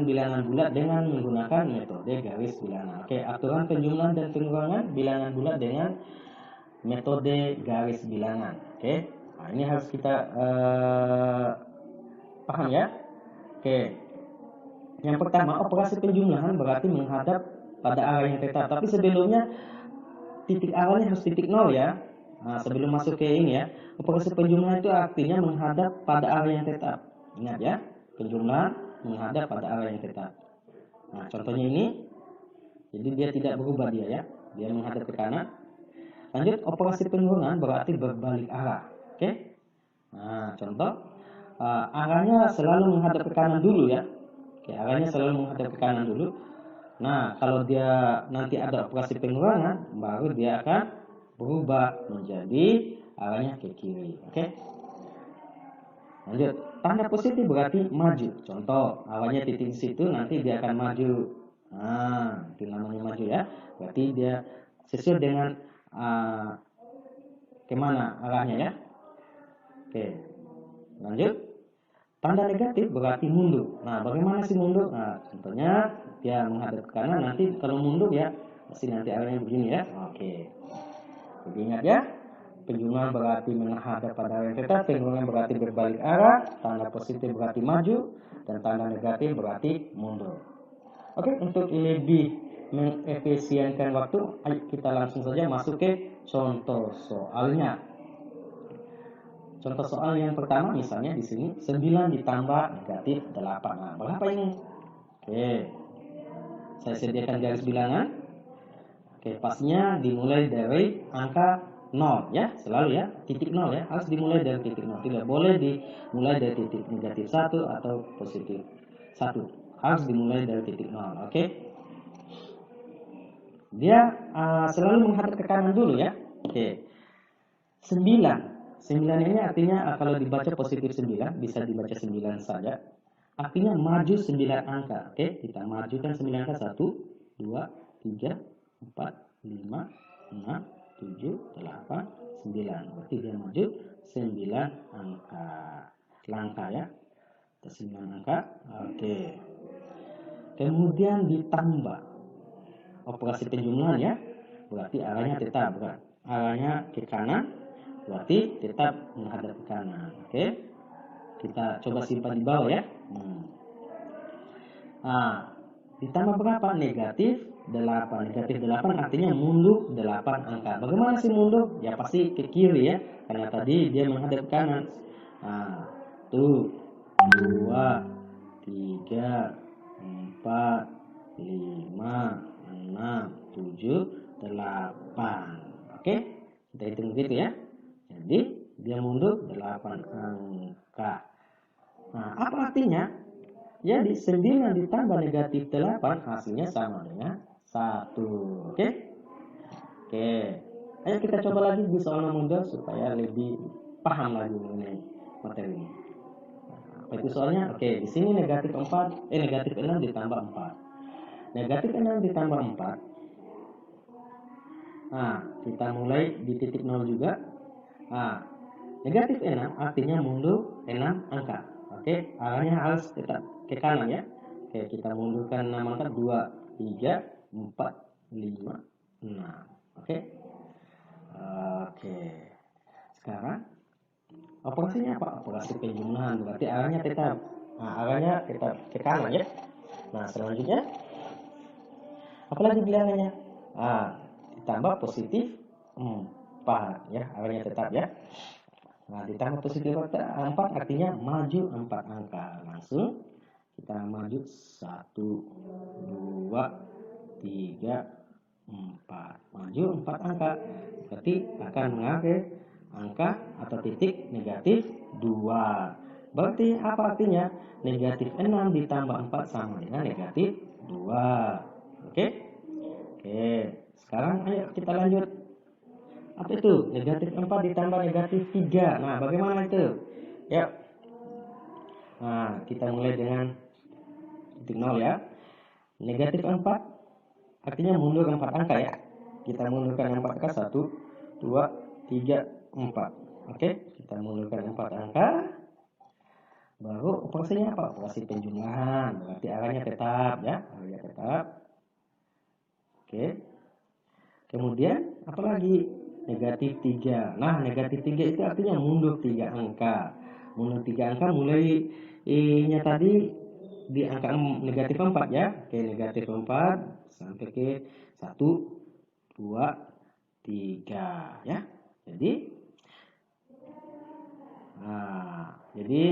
bilangan bulat dengan menggunakan metode garis bilangan. Oke, aturan penjumlahan dan pengurangan bilangan bulat dengan metode garis bilangan. Oke, nah, ini harus kita paham ya. Oke, yang pertama, operasi penjumlahan berarti menghadap pada arah yang tetap. Tapi sebelumnya titik awalnya harus titik nol ya. Nah, sebelum masuk ke ini ya, operasi penjumlahan itu artinya menghadap pada arah yang tetap. Ingat ya, penjumlahan menghadap pada arah yang tetap. Nah, contohnya ini, jadi dia tidak berubah dia menghadap ke kanan. Lanjut, operasi pengurangan berarti berbalik arah. Oke. Nah, contoh, arahnya selalu menghadap ke kanan dulu ya. Oke, arahnya selalu menghadap ke kanan dulu. Nah, kalau dia nanti ada operasi pengurangan, baru dia akan berubah menjadi arahnya ke kiri. Oke. Lanjut, tanda positif berarti maju. Contoh, awalnya titik situ, nanti dia akan maju. Nah, itu namanya maju ya. Berarti dia sesuai dengan kemana arahnya ya. Oke. Lanjut, tanda negatif berarti mundur. Nah, bagaimana sih mundur? Nah, contohnya dia menghadap ke kanan, nanti kalau mundur ya pasti nanti arahnya begini ya. Oke. Jadi ingat ya, penjumlahan berarti menghadap pada arah yang tetap, pengurangan berarti berbalik arah, tanda positif berarti maju, dan tanda negatif berarti mundur. Oke, untuk lebih mengefisienkan waktu, ayo kita langsung saja masuk ke contoh soalnya. Contoh soal yang pertama misalnya di sini 9 ditambah negatif 8. Nah, berapa ini? Oke. Saya sediakan garis bilangan. Oke, pastinya dimulai dari angka 0 ya, selalu ya, titik 0 ya, harus dimulai dari titik 0. Tidak boleh dimulai dari titik negatif 1 atau positif 1. Harus dimulai dari titik 0. Oke. Dia selalu menghadap ke kanan dulu ya. Oke. 9 ini artinya kalau dibaca positif 9, bisa dibaca 9 saja. Artinya maju 9 angka. Oke, kita majukan 9 angka. 1, 2, 3, 4, 5, 6, 7, 8, 9. Berarti dia maju 9 angka. Langkah ya. 9 angka. Oke. Kemudian ditambah. Operasi penjumlahan ya. Berarti arahnya tetap. Arahnya ke kanan. Berarti tetap menghadap ke kanan. Oke. Kita coba simpan di bawah ya. Nah, ditambah berapa? Negatif 8. Negatif 8 artinya mundur 8 angka. Bagaimana sih mundur? Ya pasti ke kiri ya. Karena tadi dia menghadap ke kanan. Nah, tuh 2, 3, 4, 5, 6, 7, 8. Oke. Kita hitung begitu ya. Jadi dia mundur 8 angka. Nah, apa artinya? Jadi 9 ditambah negatif 8 hasilnya sama dengan 1. Oke? Oke. Ayo kita coba lagi di soal mudah supaya lebih paham lagi mengenai materi ini. Apa itu soalnya? Oke, di sini negatif 6 ditambah 4. Negatif 6 ditambah 4. Nah, kita mulai di titik 0 juga. Nah, negatif 6 artinya mundur 6 angka. Oke, arahnya harus tetap ke kanan ya. Oke, kita mundurkan 6 angka. 2, 3, 4, 5, 6. Oke. Oke. Sekarang operasinya apa? Operasi penjumlahan berarti arahnya tetap. Nah, arahnya tetap ke kanan ya. Nah, selanjutnya apalagi bilangannya? Ditambah positif 4 ya, arahnya tetap ya. Nah, ditambah positif 4 artinya maju 4 angka. Langsung kita maju 1, 2, 3, 4. Maju 4 angka. Berarti akan mengakhiri angka atau titik negatif 2. Berarti apa artinya? Negatif 6 ditambah 4 sama dengan negatif 2. Oke? Oke. Sekarang ayo kita lanjut. Apa itu? Negatif 4 ditambah negatif 3. Nah, bagaimana itu? Ya. Nah, kita mulai dengan titik 0 ya. Negatif 4 artinya mundur 4 angka ya. Kita mundurkan 4 angka. 1, 2, 3, 4. Oke, kita mundurkan 4 angka. Baru operasinya apa? Operasi penjumlahan, berarti arahnya tetap ya, arahnya tetap. Oke. Kemudian apalagi? Negatif 3. Nah, negatif 3 itu artinya mundur 3 angka. Mundur 3 angka mulai nya tadi di angka negatif 4 ya. Oke, negatif 4 sampai ke 1, 2, 3 ya. Jadi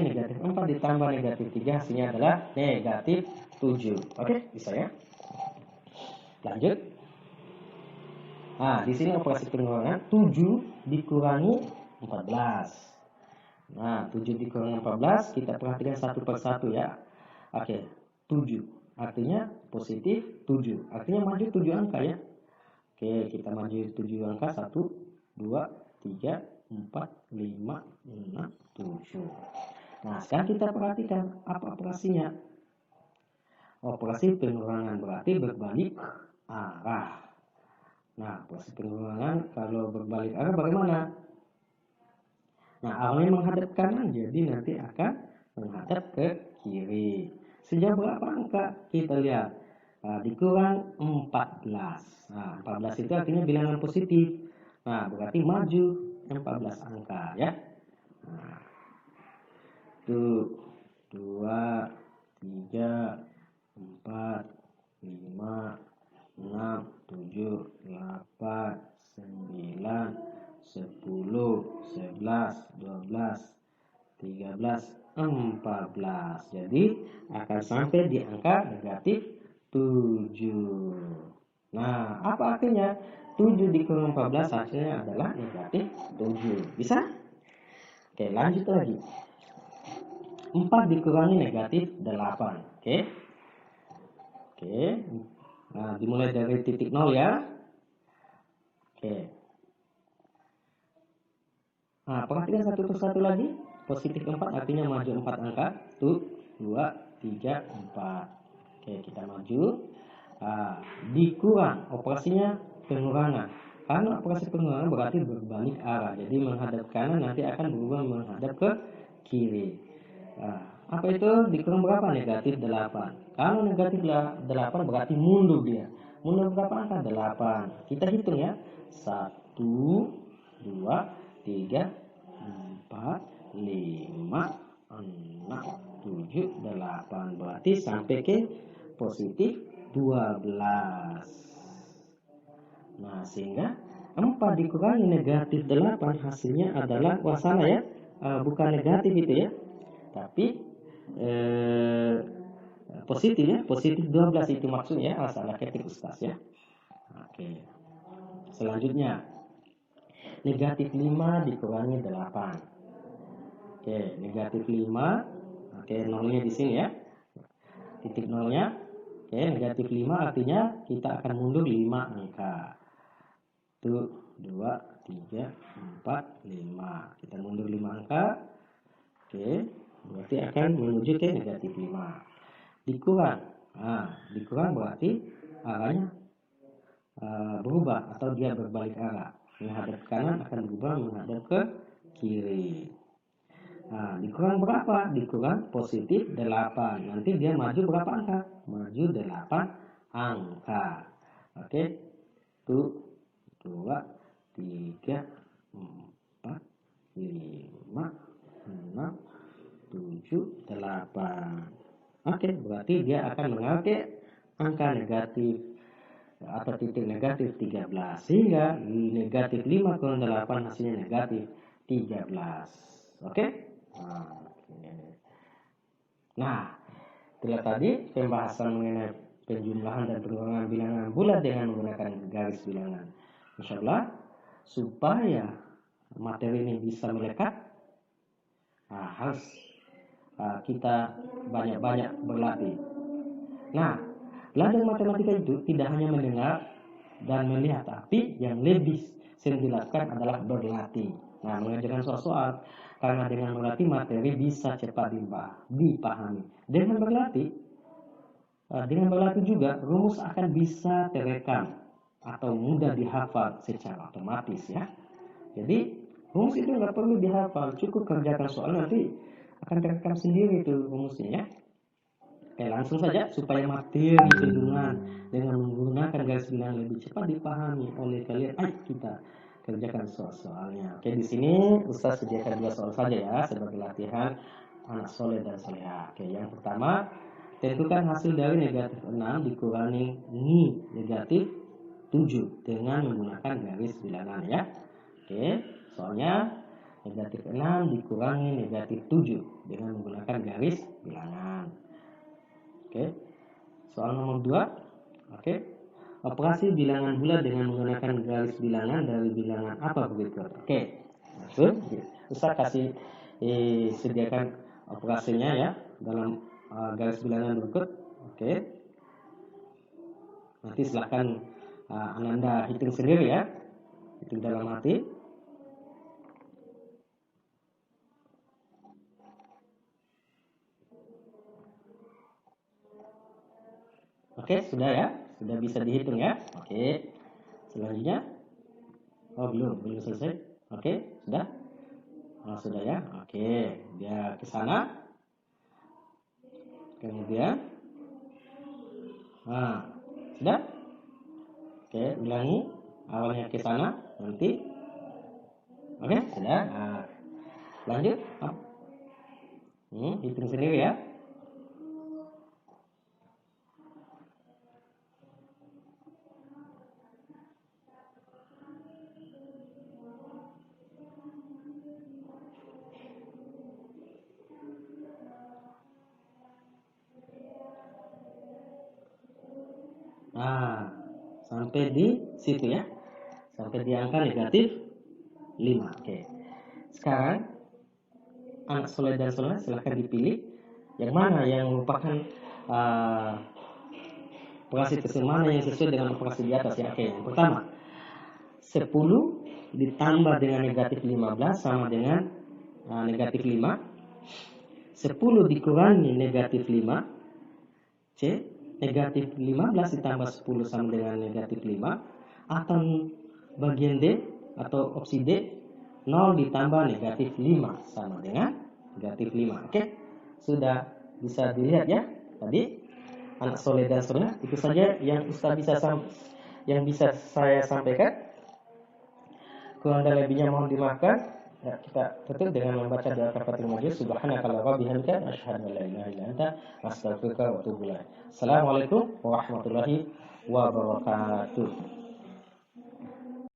negatif 4 ditambah negatif 3 hasilnya adalah negatif 7. Oke, bisa ya? Lanjut. Nah, di sini operasi pengurangan 7 dikurangi 14. Nah, 7 dikurangi 14 kita perhatikan satu persatu ya. Oke, 7 artinya positif 7. Artinya maju 7 angka ya. Oke, kita maju 7 angka 1, 2, 3, 4, 5, 6, 7. Nah, sekarang kita perhatikan apa operasinya. Operasi pengurangan berarti berbalik arah. Nah, operasi pengurangan kalau berbalik arah bagaimana? Nah, arahnya menghadap kanan, jadi nanti akan menghadap ke kiri. Sejauh berapa angka? Kita lihat. Dikurang 14. Nah, 14 itu artinya bilangan positif. Nah, berarti maju 14 angka ya. Nah, 1, 2, 3, 4, 5, 6, 7, 8, 9, 10, 11, 12, 13, 14. Jadi akan sampai di angka negatif 7. Nah, apa artinya? 7 dikurang 14 hasilnya adalah negatif 7. Bisa? Oke, lanjut lagi. 4 dikurangi negatif 8. Oke. Nah, dimulai dari titik 0 ya. Oke. Nah, perhatikan satu persatu lagi. Positif 4 artinya maju 4 angka. 1, 2, 3, 4. Oke, kita maju. Nah, dikurang. Operasinya pengurangan. Karena operasi pengurangan berarti berbalik arah. Jadi menghadap kanan nanti akan berubah menghadap ke kiri. Nah, apa itu? Dikurang berapa? Negatif 8. Kalau negatif 8 berarti mundur dia. Mundur berapa angka? 8. Kita hitung ya. 1, 2, 3, 4, 5, 6, 7, 8. Berarti sampai ke positif 12. Nah, sehingga 4 dikurangi negatif 8 hasilnya adalah wasana ya. Bukan negatif itu ya. Tapi positif ya, positif 12 itu maksudnya masalah ketik Ustaz ya. Oke. Selanjutnya negatif 5 dikurangi 8. Oke, negatif 5. Oke, nolnya di sini ya. Titik nolnya. Oke, negatif 5 artinya kita akan mundur 5 angka. 1, 2, 3, 4, 5. Kita mundur 5 angka. Oke, berarti akan menuju ke negatif 5. Dikurang. Nah, dikurang berarti arahnya berubah atau dia berbalik arah. Menghadap kanan akan berubah menghadap ke kiri. Nah, dikurang berapa? Dikurang positif 8. Nanti dia maju berapa angka? Maju 8 angka. Oke. 1, 2, 3, 4, 5, 6, 7, 8. Oke, berarti dia akan mengarah ke angka negatif atau titik negatif 13. Sehingga negatif 5 kurang 8 hasilnya negatif 13. Oke? Nah, itulah tadi pembahasan mengenai penjumlahan dan pengurangan bilangan bulat dengan menggunakan garis bilangan. Insya Allah, supaya materi ini bisa melekat, harus kita banyak-banyak berlatih. Nah, belajar matematika itu tidak hanya mendengar dan melihat, tapi yang lebih sering dilakukan adalah berlatih. Nah, mengerjakan soal-soal, karena dengan berlatih materi bisa cepat dipahami. Dengan berlatih juga rumus akan bisa terekam atau mudah dihafal secara otomatis ya. Jadi rumus itu nggak perlu dihafal, cukup kerjakan soal nanti akan terekam sendiri itu rumusnya ya. Oke, langsung saja supaya materi bendungan dengan menggunakan garis bilangan lebih cepat dipahami oleh kalian. Ayo kita kerjakan soal-soalnya. Oke, di sini Ustaz sediakan 2 soal saja ya sebagai latihan anak soleh dan soleha. Oke, yang pertama, tentukan hasil dari negatif 6 dikurangi negatif 7 dengan menggunakan garis bilangan ya. Oke, soalnya negatif 6 dikurangi negatif 7 dengan menggunakan garis bilangan. Oke, soal nomor 2. Oke, operasi bilangan bulat dengan menggunakan garis bilangan dari bilangan apa berikut. Oke, maksud Ustaz kasih sediakan operasinya ya dalam garis bilangan berikut. Oke, nanti silahkan Ananda hitung sendiri ya, hitung dalam hati. Oke, sudah ya, sudah bisa dihitung ya. Oke, selanjutnya, oh belum selesai. Oke, sudah, oh sudah ya. Oke, dia ke sana, kemudian, sudah. Oke, ulangi, awalnya ke sana, nanti, oke, sudah. Lanjut, hitung sendiri ya. Sampai di situ ya, sampai di angka negatif 5. Oke, sekarang anak soleh dan soleh silahkan dipilih yang mana yang merupakan operasi mana yang sesuai dengan operasi di atas ya. Oke, yang pertama 10 ditambah dengan negatif 15 sama dengan negatif 5. 10 dikurangi negatif 5. C, negatif 15 ditambah 10 sama dengan negatif 5. Atau bagian D atau opsi D, 0 ditambah negatif 5 sama dengan negatif 5. Oke, sudah bisa dilihat ya tadi anak soleh dan soleh. Itu saja yang Ustaz bisa saya sampaikan. Kurang dan lebihnya mohon dimaafkan. Ya, kita tutup dengan membaca doa kafaratul majlis. Subhanakallahumma wa bihamdika asyhadu an la ilaha illa anta astaghfiruka wa atubu ilaik. Assalamualaikum warahmatullahi wabarakatuh.